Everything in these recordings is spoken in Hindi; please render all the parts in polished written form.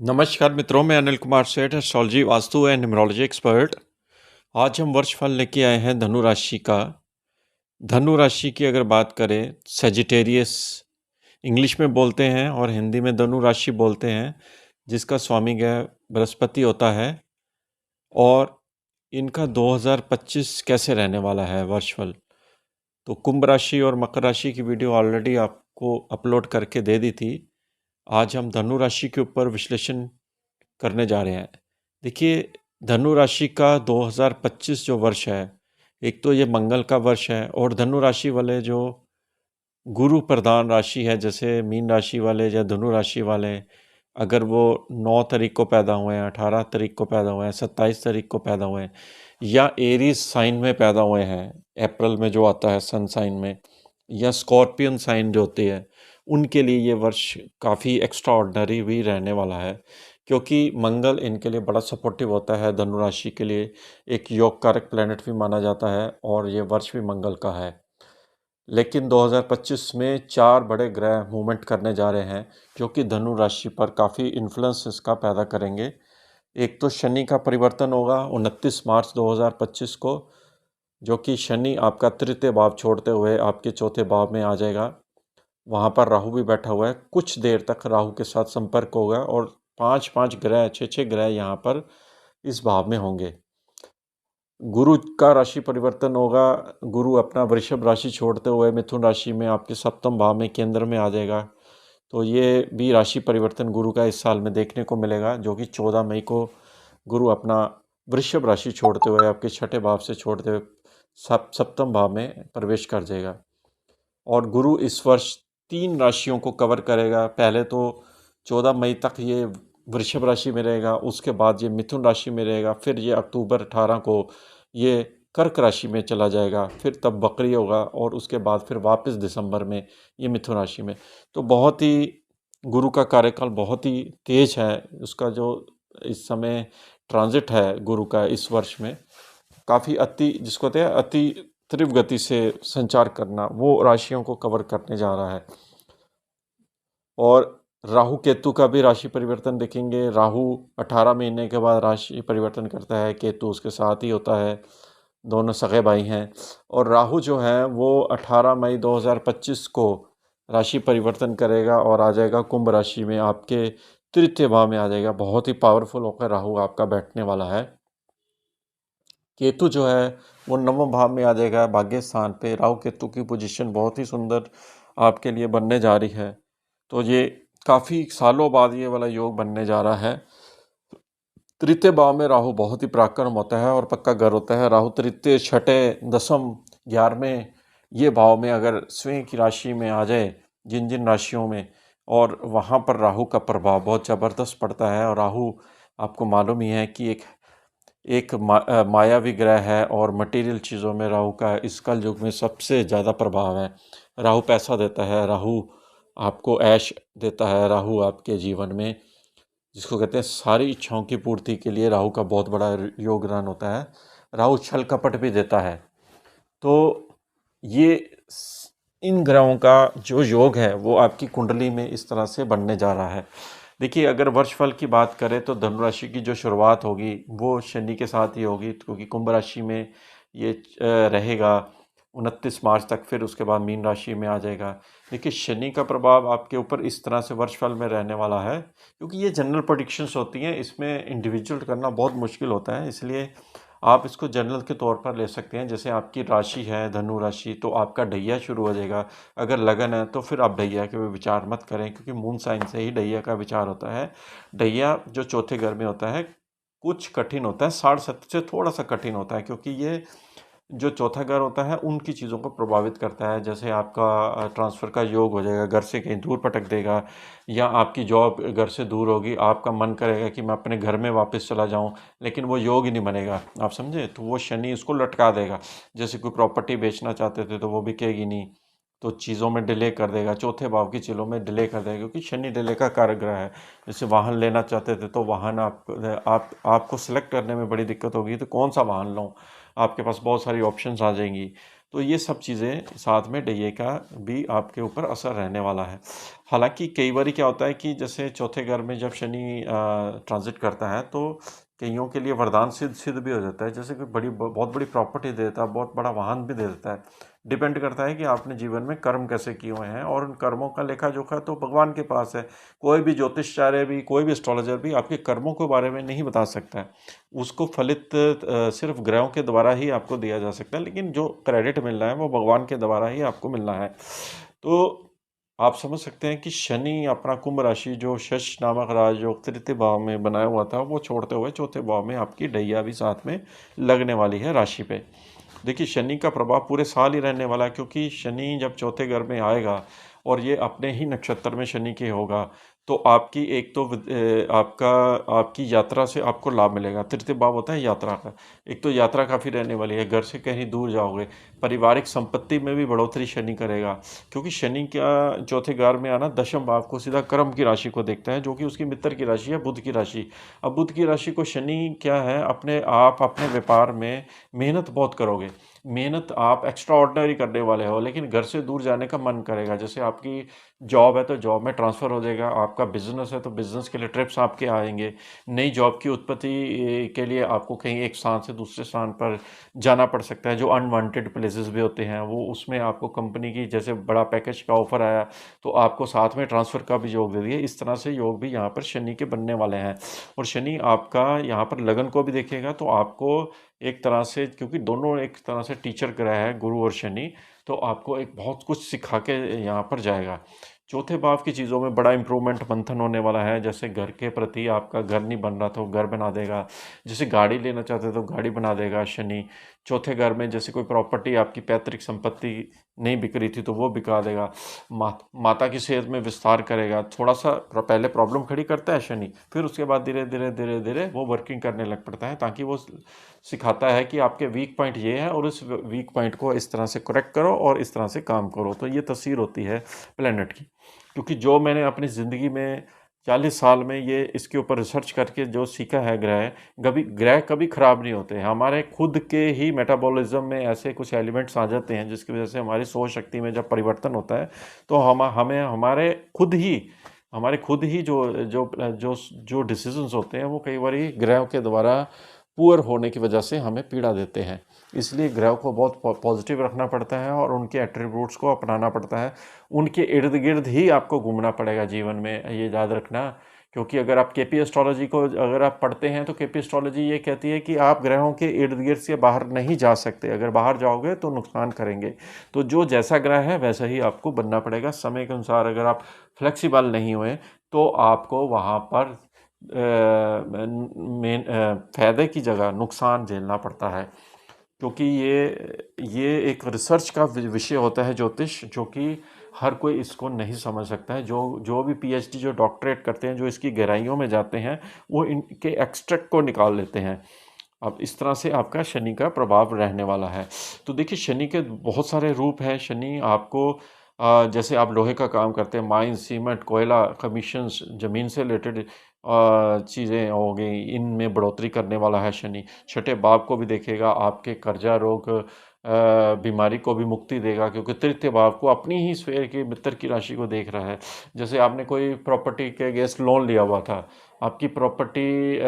नमस्कार मित्रों, मैं अनिल कुमार सेठ, astrology, vastu and numerology expert. आज हम वर्षफल लेके आए हैं धनु राशि का। धनु राशि की अगर बात करें, सेजिटेरियस इंग्लिश में बोलते हैं और हिंदी में धनु राशि बोलते हैं, जिसका स्वामी ग्रह बृहस्पति होता है। और इनका 2025 कैसे रहने वाला है वर्षफल। तो कुंभ राशि और मकर राशि की वीडियो ऑलरेडी आपको अपलोड करके दे दी थी। आज हम धनु राशि के ऊपर विश्लेषण करने जा रहे हैं। देखिए, धनु राशि का 2025 जो वर्ष है, एक तो ये मंगल का वर्ष है, और धनु राशि वाले जो गुरु प्रधान राशि है, जैसे मीन राशि वाले या धनु राशि वाले, अगर वो 9 तारीख को पैदा हुए हैं, 18 तारीख को पैदा हुए हैं, 27 तारीख को पैदा हुए हैं, या एरीज साइन में पैदा हुए हैं, अप्रैल में जो आता है सन साइन में, या स्कॉर्पियन साइन जो होती है, उनके लिए ये वर्ष काफ़ी एक्स्ट्रा ऑर्डिनरी भी रहने वाला है, क्योंकि मंगल इनके लिए बड़ा सपोर्टिव होता है। धनु राशि के लिए एक योग कारक प्लैनेट भी माना जाता है, और ये वर्ष भी मंगल का है। लेकिन 2025 में 4 बड़े ग्रह मूवमेंट करने जा रहे हैं, जो कि धनु राशि पर काफ़ी इन्फ्लुएंस इसका पैदा करेंगे। एक तो शनि का परिवर्तन होगा 29 मार्च 2025 को, जो कि शनि आपका तृतीय भाव छोड़ते हुए आपके चौथे भाव में आ जाएगा। वहाँ पर राहु भी बैठा हुआ है, कुछ देर तक राहु के साथ संपर्क होगा, और 5-5 ग्रह, 6-6 ग्रह यहाँ पर इस भाव में होंगे। गुरु का राशि परिवर्तन होगा। गुरु अपना वृषभ राशि छोड़ते हुए मिथुन राशि में आपके सप्तम भाव में केंद्र में आ जाएगा। तो ये भी राशि परिवर्तन गुरु का इस साल में देखने को मिलेगा, जो कि 14 मई को गुरु अपना वृषभ राशि छोड़ते हुए आपके छठे भाव से छोड़ते हुए सप्तम भाव में प्रवेश कर जाएगा। और गुरु इस वर्ष 3 राशियों को कवर करेगा। पहले तो 14 मई तक ये वृषभ राशि में रहेगा, उसके बाद ये मिथुन राशि में रहेगा, फिर ये अक्टूबर 18 को ये कर्क राशि में चला जाएगा, फिर तब बकरी होगा, और उसके बाद फिर वापस दिसंबर में ये मिथुन राशि में। तो बहुत ही गुरु का कार्यकाल बहुत ही तेज है। उसका जो इस समय ट्रांजिट है गुरु का इस वर्ष में, काफ़ी जिसको कहते हैं अति तीव्र गति से संचार करना, वो राशियों को कवर करने जा रहा है। और राहु केतु का भी राशि परिवर्तन देखेंगे। राहु 18 महीने के बाद राशि परिवर्तन करता है, केतु उसके साथ ही होता है, दोनों सगे भाई हैं। और राहु जो है वो 18 मई 2025 को राशि परिवर्तन करेगा और आ जाएगा कुंभ राशि में, आपके तृतीय भाव में आ जाएगा। बहुत ही पावरफुल होकर राहु आपका बैठने वाला है। केतु जो है वो 9वें भाव में आ जाएगा, भाग्य स्थान पे। राहु केतु की पोजीशन बहुत ही सुंदर आपके लिए बनने जा रही है। तो ये काफ़ी सालों बाद ये वाला योग बनने जा रहा है। तृतीय भाव में राहु बहुत ही पराक्रम होता है और पक्का घर होता है। राहु तृतीय, छठे, दसम, 11वें ये भाव में अगर स्वयं की राशि में आ जाए, जिन जिन राशियों में, और वहाँ पर राहु का प्रभाव बहुत ज़बरदस्त पड़ता है। और राहु आपको मालूम ही है कि एक मायावी ग्रह है, और मटेरियल चीज़ों में राहु का इस कल युग में सबसे ज़्यादा प्रभाव है। राहु पैसा देता है, राहु आपको ऐश देता है, राहु आपके जीवन में, जिसको कहते हैं सारी इच्छाओं की पूर्ति के लिए राहु का बहुत बड़ा योगदान होता है। राहु छल कपट भी देता है। तो ये इन ग्रहों का जो योग है वो आपकी कुंडली में इस तरह से बनने जा रहा है। देखिए, अगर वर्षफल की बात करें तो धनु राशि की जो शुरुआत होगी वो शनि के साथ ही होगी, क्योंकि कुंभ राशि में ये रहेगा 29 मार्च तक, फिर उसके बाद मीन राशि में आ जाएगा। देखिए, शनि का प्रभाव आपके ऊपर इस तरह से वर्षफल में रहने वाला है, क्योंकि ये जनरल प्रेडिक्शंस होती हैं, इसमें इंडिविजुअल करना बहुत मुश्किल होता है। इसलिए आप इसको जनरल के तौर पर ले सकते हैं। जैसे आपकी राशि है धनु राशि, तो आपका ढैया शुरू हो जाएगा। अगर लगन है तो फिर आप ढैया के विचार मत करें, क्योंकि मून साइन से ही ढैया का विचार होता है। ढैया जो चौथे घर में होता है, कुछ कठिन होता है, 60-70 से थोड़ा सा कठिन होता है, क्योंकि ये जो चौथा घर होता है उनकी चीज़ों को प्रभावित करता है। जैसे आपका ट्रांसफ़र का योग हो जाएगा, घर से कहीं दूर पटक देगा, या आपकी जॉब घर से दूर होगी, आपका मन करेगा कि मैं अपने घर में वापस चला जाऊं, लेकिन वो योग ही नहीं बनेगा। आप समझे? तो वो शनि उसको लटका देगा। जैसे कोई प्रॉपर्टी बेचना चाहते थे तो वो बिकेगी नहीं, तो चीज़ों में डिले कर देगा, चौथे भाव की चीज़ों में डिले कर देगा, क्योंकि शनि डिले का कारक ग्रह है। जैसे वाहन लेना चाहते थे तो वाहन आपको सेलेक्ट करने में बड़ी दिक्कत होगी, तो कौन सा वाहन लूँ, आपके पास बहुत सारी ऑप्शंस आ जाएंगी। तो ये सब चीज़ें साथ में DA का भी आपके ऊपर असर रहने वाला है। हालांकि कई बार क्या होता है कि जैसे चौथे घर में जब शनि ट्रांजिट करता है तो कईयों के लिए वरदान सिद्ध सिद्ध भी हो जाता है, जैसे कि बहुत बड़ी प्रॉपर्टी दे देता है, बहुत बड़ा वाहन भी दे देता है। डिपेंड करता है कि आपने जीवन में कर्म कैसे किए हुए हैं, और उन कर्मों का लेखा जोखा तो भगवान के पास है। कोई भी ज्योतिषाचार्य भी, कोई भी एस्ट्रोलॉजर भी आपके कर्मों के बारे में नहीं बता सकता है। उसको फलित सिर्फ ग्रहों के द्वारा ही आपको दिया जा सकता है, लेकिन जो क्रेडिट मिल रहा है वो भगवान के द्वारा ही आपको मिलना है। तो आप समझ सकते हैं कि शनि अपना कुंभ राशि जो शश नामक राजयोग तृतीय भाव में बनाया हुआ था, वो छोड़ते हुए चौथे भाव में आपकी डैया भी साथ में लगने वाली है राशि पे। देखिए, शनि का प्रभाव पूरे साल ही रहने वाला है, क्योंकि शनि जब चौथे घर में आएगा और ये अपने ही नक्षत्र में शनि के होगा, तो आपकी एक तो आपकी यात्रा से आपको लाभ मिलेगा। तृतीय भाव होता है यात्रा का। एक तो यात्रा काफ़ी रहने वाली है, घर से कहीं दूर जाओगे। पारिवारिक संपत्ति में भी बढ़ोतरी शनि करेगा, क्योंकि शनि का चौथे घर में आना दशम भाव को सीधा कर्म की राशि को देखता है, जो कि उसकी मित्र की राशि है, बुध की राशि। अब बुध की राशि को शनि क्या है, अपने व्यापार में मेहनत बहुत करोगे, मेहनत आप एक्स्ट्रा ऑर्डिनरी करने वाले हो, लेकिन घर से दूर जाने का मन करेगा। जैसे आपकी जॉब है तो जॉब में ट्रांसफ़र हो जाएगा, आपका बिजनेस है तो बिजनेस के लिए ट्रिप्स आपके आएंगे, नई जॉब की उत्पत्ति के लिए आपको कहीं एक स्थान से दूसरे स्थान पर जाना पड़ सकता है। जो अनवांटेड प्लेसेस भी होते हैं, वो उसमें आपको कंपनी की जैसे बड़ा पैकेज का ऑफर आया तो आपको साथ में ट्रांसफ़र का भी योग दे दिए। इस तरह से योग भी यहाँ पर शनि के बनने वाले हैं। और शनि आपका यहाँ पर लगन को भी देखेगा, तो आपको एक तरह से, क्योंकि दोनों एक तरह से टीचर ग्रह है गुरु और शनि, तो आपको एक बहुत कुछ सिखा के यहाँ पर जाएगा। चौथे भाव की चीज़ों में बड़ा इंप्रूवमेंट मंथन होने वाला है। जैसे घर के प्रति, आपका घर नहीं बन रहा तो घर बना देगा, जैसे गाड़ी लेना चाहते तो गाड़ी बना देगा शनि। चौथे घर में जैसे कोई प्रॉपर्टी, आपकी पैतृक संपत्ति नहीं बिक रही थी तो वो बिका देगा। माता की सेहत में विस्तार करेगा। थोड़ा सा पहले प्रॉब्लम खड़ी करता है शनि, फिर उसके बाद धीरे धीरे धीरे धीरे वो वर्किंग करने लग पड़ता है, ताकि वो सिखाता है कि आपके वीक पॉइंट ये है और इस वीक पॉइंट को इस तरह से करेक्ट करो और इस तरह से काम करो। तो ये तस्वीर होती है प्लेनेट की, क्योंकि जो मैंने अपनी ज़िंदगी में 40 साल में ये इसके ऊपर रिसर्च करके जो सीखा है, ग्रह कभी ख़राब नहीं होते। हमारे खुद के ही मेटाबॉलिज्म में ऐसे कुछ एलिमेंट्स आ जाते हैं जिसकी वजह से हमारी सोच शक्ति में जब परिवर्तन होता है, तो हमें हमारे खुद ही जो डिसीजंस होते हैं, वो कई बार ग्रहों के द्वारा पुअर होने की वजह से हमें पीड़ा देते हैं। इसलिए ग्रहों को बहुत पॉजिटिव रखना पड़ता है और उनके एट्रीब्यूट्स को अपनाना पड़ता है। उनके इर्द गिर्द ही आपको घूमना पड़ेगा जीवन में, ये याद रखना। क्योंकि अगर आप केपी एस्ट्रोलॉजी को अगर आप पढ़ते हैं, तो केपी एस्ट्रोलॉजी ये कहती है कि आप ग्रहों के इर्द गिर्द से बाहर नहीं जा सकते। अगर बाहर जाओगे तो नुकसान करेंगे। तो जो जैसा ग्रह है वैसा ही आपको बनना पड़ेगा। समय के अनुसार अगर आप फ्लेक्सिबल नहीं हुए तो आपको वहाँ पर फायदे की जगह नुकसान झेलना पड़ता है। क्योंकि ये एक रिसर्च का विषय होता है ज्योतिष, जो कि हर कोई इसको नहीं समझ सकता है। जो भी पीएचडी, जो डॉक्टरेट करते हैं, जो इसकी गहराइयों में जाते हैं, वो इनके एक्सट्रैक्ट को निकाल लेते हैं। अब इस तरह से आपका शनि का प्रभाव रहने वाला है। तो देखिए, शनि के बहुत सारे रूप हैं। शनि आपको जैसे आप लोहे का काम करते हैं, माइन, सीमेंट, कोयला, कमीशंस, ज़मीन से रिलेटेड चीज़ें हो गई, इनमें बढ़ोतरी करने वाला है शनि। छठे भाव को भी देखेगा, आपके कर्जा, रोग, बीमारी को भी मुक्ति देगा, क्योंकि तृतीय भाव को अपनी ही स्फीयर की मित्र की राशि को देख रहा है। जैसे आपने कोई प्रॉपर्टी के अगेंस्ट लोन लिया हुआ था, आपकी प्रॉपर्टी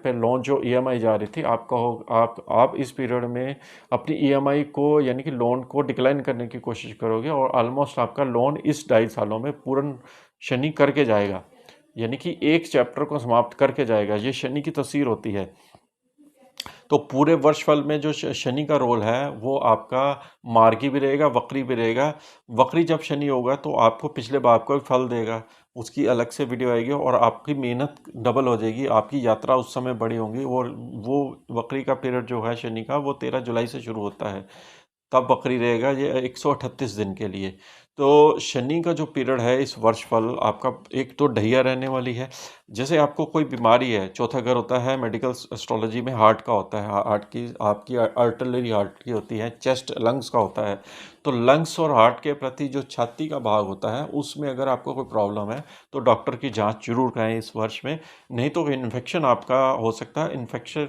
पे लोन जो ईएमआई जा रही थी, आप इस पीरियड में अपनी ईएमआई को, यानी कि लोन को डिक्लाइन करने की कोशिश करोगे, और ऑलमोस्ट आपका लोन इस 2.5 सालों में पूर्ण शनि करके जाएगा, यानी कि एक चैप्टर को समाप्त करके जाएगा। ये शनि की तस्वीर होती है। तो पूरे वर्षफल में जो शनि का रोल है, वो आपका मार्गी भी रहेगा, वक्री भी रहेगा। वक्री जब शनि होगा तो आपको पिछले भाव का भी फल देगा, उसकी अलग से वीडियो आएगी, और आपकी मेहनत डबल हो जाएगी, आपकी यात्रा उस समय बड़ी होंगी। और वो वक्री का पीरियड जो है शनि का, वो 13 जुलाई से शुरू होता है, तब वक्री रहेगा, ये 138 दिन के लिए। तो शनि का जो पीरियड है, इस वर्षफल आपका एक तो ढैया रहने वाली है। जैसे आपको कोई बीमारी है, चौथा घर होता है मेडिकल एस्ट्रोलॉजी में हार्ट का होता है, हार्ट की आपकी आर्टिलरी हार्ट की होती है, चेस्ट लंग्स का होता है। तो लंग्स और हार्ट के प्रति जो छाती का भाग होता है, उसमें अगर आपको कोई प्रॉब्लम है तो डॉक्टर की जांच जरूर कराएं इस वर्ष में। नहीं तो इन्फेक्शन आपका हो सकता है। इन्फेक्शन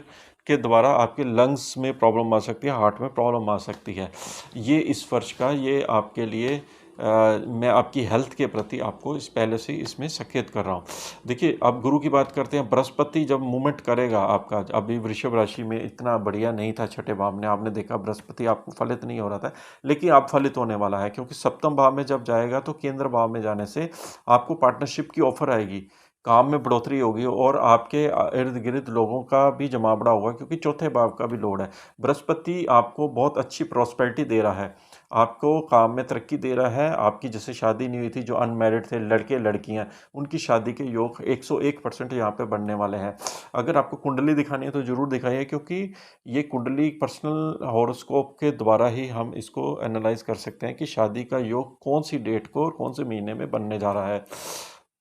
के द्वारा आपके लंग्स में प्रॉब्लम आ सकती है, हार्ट में प्रॉब्लम आ सकती है। ये इस वर्ष का ये आपके लिए मैं आपकी हेल्थ के प्रति आपको इस पहले से इसमें सचेत कर रहा हूँ। देखिए, अब गुरु की बात करते हैं। बृहस्पति जब मूवमेंट करेगा आपका, अभी वृषभ राशि में इतना बढ़िया नहीं था छठे भाव में, आपने देखा बृहस्पति आपको फलित नहीं हो रहा था, लेकिन आप फलित होने वाला है, क्योंकि सप्तम भाव में जब जाएगा तो केंद्र भाव में जाने से आपको पार्टनरशिप की ऑफर आएगी, काम में बढ़ोतरी होगी और आपके इर्द गिर्द लोगों का भी जमावड़ा होगा, क्योंकि चौथे भाव का भी लोड है। बृहस्पति आपको बहुत अच्छी प्रॉस्पेरिटी दे रहा है, आपको काम में तरक्की दे रहा है। आपकी जैसे शादी नहीं हुई थी, जो अनमैरिड थे लड़के लड़कियां, उनकी शादी के योग 101% यहाँ पे बनने वाले हैं। अगर आपको कुंडली दिखानी है तो ज़रूर दिखाइए, क्योंकि ये कुंडली पर्सनल हॉरोस्कोप के द्वारा ही हम इसको एनालाइज कर सकते हैं कि शादी का योग कौन सी डेट को और कौन से महीने में बनने जा रहा है।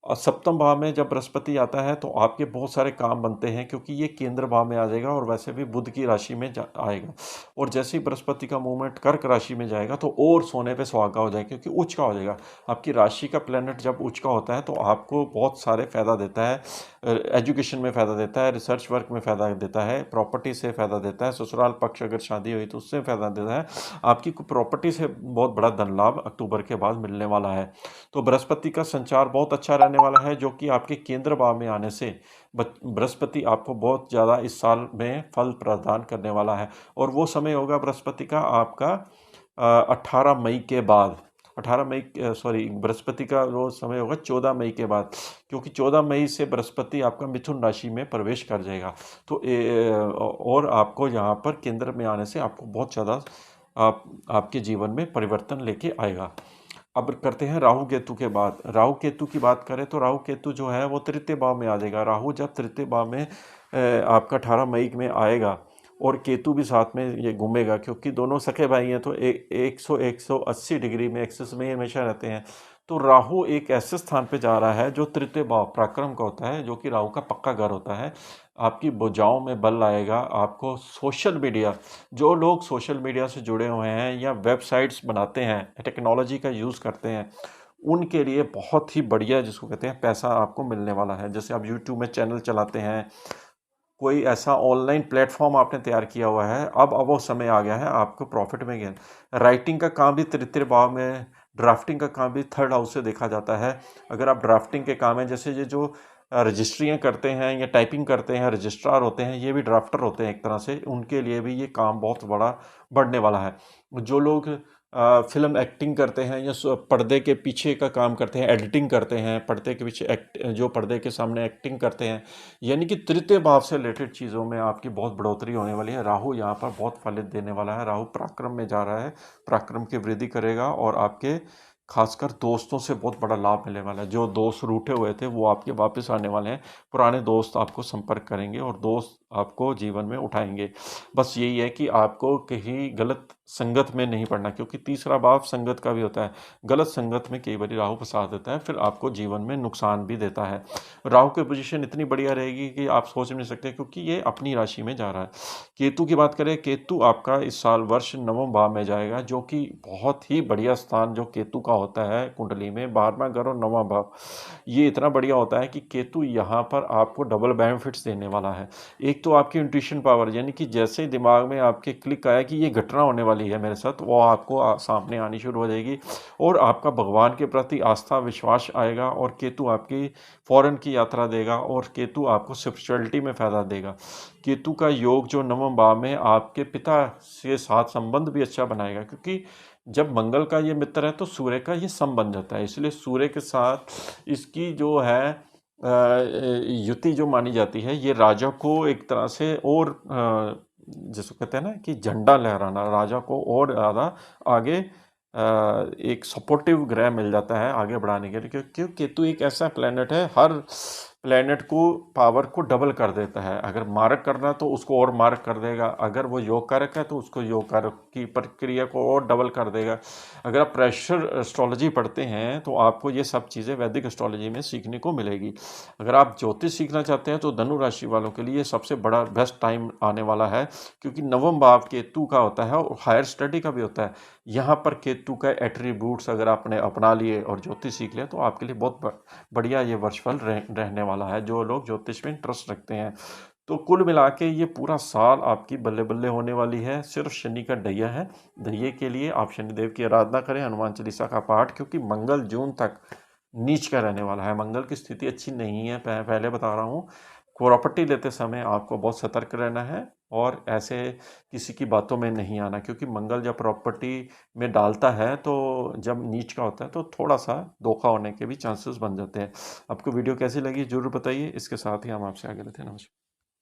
और सप्तम भाव में जब बृहस्पति आता है तो आपके बहुत सारे काम बनते हैं, क्योंकि ये केंद्र भाव में आ जाएगा और वैसे भी बुध की राशि में आएगा। और जैसे ही बृहस्पति का मूवमेंट कर्क राशि में जाएगा तो और सोने पे सुहागा हो जाएगा, क्योंकि उच्च का हो जाएगा। आपकी राशि का प्लैनेट जब उच्च का होता है तो आपको बहुत सारे फ़ायदा देता है। एजुकेशन में फ़ायदा देता है, रिसर्च वर्क में फ़ायदा देता है, प्रॉपर्टी से फ़ायदा देता है, ससुराल पक्ष अगर शादी हुई तो उससे फ़ायदा देता है। आपकी प्रॉपर्टी से बहुत बड़ा धन लाभ अक्टूबर के बाद मिलने वाला है। तो बृहस्पति का संचार बहुत अच्छा रहने वाला है, जो कि आपके केंद्र भाव में आने से बृहस्पति आपको बहुत ज़्यादा इस साल में फल प्रदान करने वाला है। और वो समय होगा बृहस्पति का आपका 18 मई के बाद, 18 मई, सॉरी, बृहस्पति का वो समय होगा 14 मई के बाद, क्योंकि 14 मई से बृहस्पति आपका मिथुन राशि में प्रवेश कर जाएगा। तो और आपको यहाँ पर केंद्र में आने से आपको बहुत ज़्यादा आपके जीवन में परिवर्तन लेके आएगा। अब करते हैं राहु केतु के बाद। राहु केतु की बात करें तो राहु केतु जो है वो तृतीय भाव में आ जाएगा। राहु जब तृतीय भाव में आपका 18 मई में आएगा और केतु भी साथ में ये घूमेगा, क्योंकि दोनों सखे भाई हैं तो 180 डिग्री में एक्सिस में हमेशा रहते हैं। तो राहु एक ऐसे स्थान पे जा रहा है जो तृतीय भाव पराक्रम का होता है, जो कि राहु का पक्का घर होता है। आपकी भुजाओं में बल आएगा। आपको सोशल मीडिया, जो लोग सोशल मीडिया से जुड़े हुए हैं या वेबसाइट्स बनाते हैं, टेक्नोलॉजी का यूज़ करते हैं, उनके लिए बहुत ही बढ़िया, जिसको कहते हैं, पैसा आपको मिलने वाला है। जैसे आप यूट्यूब में चैनल चलाते हैं, कोई ऐसा ऑनलाइन प्लेटफॉर्म आपने तैयार किया हुआ है, अब वो समय आ गया है आपको प्रॉफिट में गेन। राइटिंग का काम भी तृतीय भाव में, ड्राफ्टिंग का काम भी थर्ड हाउस से देखा जाता है। अगर आप ड्राफ्टिंग के काम है, जैसे ये जो रजिस्ट्रियाँ करते हैं या टाइपिंग करते हैं, रजिस्ट्रार होते हैं, ये भी ड्राफ्टर होते हैं एक तरह से, उनके लिए भी ये काम बहुत बड़ा बढ़ने वाला है। जो लोग फिल्म एक्टिंग करते हैं या पर्दे के पीछे का काम करते हैं, एडिटिंग करते हैं, पर्दे के पीछे जो पर्दे के सामने एक्टिंग करते हैं, यानी कि तृतीय भाव से रिलेटेड चीज़ों में आपकी बहुत बढ़ोतरी होने वाली है। राहु यहाँ पर बहुत फलित देने वाला है। राहु पराक्रम में जा रहा है, पराक्रम की वृद्धि करेगा और आपके खासकर दोस्तों से बहुत बड़ा लाभ मिलने वाला है। जो दोस्त रूठे हुए थे वो आपके वापस आने वाले हैं, पुराने दोस्त आपको संपर्क करेंगे और दोस्त आपको जीवन में उठाएंगे। बस यही है कि आपको कहीं गलत संगत में नहीं पड़ना, क्योंकि तीसरा भाव संगत का भी होता है। गलत संगत में कई बार राहु फंसा देता है, फिर आपको जीवन में नुकसान भी देता है। राहु की पोजीशन इतनी बढ़िया रहेगी कि आप सोच नहीं सकते, क्योंकि ये अपनी राशि में जा रहा है। केतु की बात करें, केतु आपका इस साल वर्ष नवम भाव में जाएगा, जो कि बहुत ही बढ़िया स्थान जो केतु का होता है कुंडली में, 12वां घर और 9वां भाव, ये इतना बढ़िया होता है कि केतु यहाँ पर आपको डबल बेनिफिट्स देने वाला है। एक तो आपकी इंट्यूशन पावर, यानी कि जैसे ही दिमाग में आपके क्लिक आया कि ये घटना होने वाली है मेरे साथ, वो आपको सामने आनी शुरू हो जाएगी और आपका भगवान के प्रति आस्था विश्वास आएगा। और केतु आपकी फॉरेन की यात्रा देगा और केतु आपको स्पिरिचुअलिटी में फ़ायदा देगा। केतु का योग जो नवम भाव में आपके पिता से साथ संबंध भी अच्छा बनाएगा, क्योंकि जब मंगल का ये मित्र है तो सूर्य का ये सम बन जाता है, इसलिए सूर्य के साथ इसकी जो है युति जो मानी जाती है, ये राजा को एक तरह से और जिसको कहते हैं ना कि झंडा लहराना, राजा को और ज़्यादा आगे एक सपोर्टिव ग्रह मिल जाता है आगे बढ़ाने के लिए, क्योंकि केतु एक ऐसा प्लेनेट है, हर प्लेनेट को पावर को डबल कर देता है। अगर मारक करना तो उसको और मारक कर देगा, अगर वो योग कारक है तो उसको योग कारक की प्रक्रिया को और डबल कर देगा। अगर आप प्रेशर एस्ट्रोलॉजी पढ़ते हैं तो आपको ये सब चीज़ें वैदिक एस्ट्रोलॉजी में सीखने को मिलेगी। अगर आप ज्योतिष सीखना चाहते हैं तो धनु राशि वालों के लिए सबसे बड़ा बेस्ट टाइम आने वाला है, क्योंकि नवम भाव केतु का होता है और हायर स्टडी का भी होता है। यहाँ पर केतु का एट्रीब्यूट्स अगर आपने अपना लिए और ज्योतिष सीख लिया तो आपके लिए बहुत बढ़िया ये वर्षफल रहने वाला है, जो लोग ज्योतिष में इंटरेस्ट रखते हैं। तो कुल मिला के ये पूरा साल आपकी बल्ले-बल्ले होने वाली है, सिर्फ़ शनि का डैया है। डैये के लिए आप शनिदेव की आराधना करें, हनुमान चालीसा का पाठ, क्योंकि मंगल जून तक नीच का रहने वाला है। मंगल की स्थिति अच्छी नहीं है, पहले बता रहा हूँ। प्रॉपर्टी लेते समय आपको बहुत सतर्क रहना है और ऐसे किसी की बातों में नहीं आना, क्योंकि मंगल जब प्रॉपर्टी में डालता है तो जब नीच का होता है तो थोड़ा-सा धोखा होने के भी चांसेस बन जाते हैं। आपको वीडियो कैसी लगी ज़रूर बताइए। इसके साथ ही हम आपसे आगे लेते हैं। नमस्कार।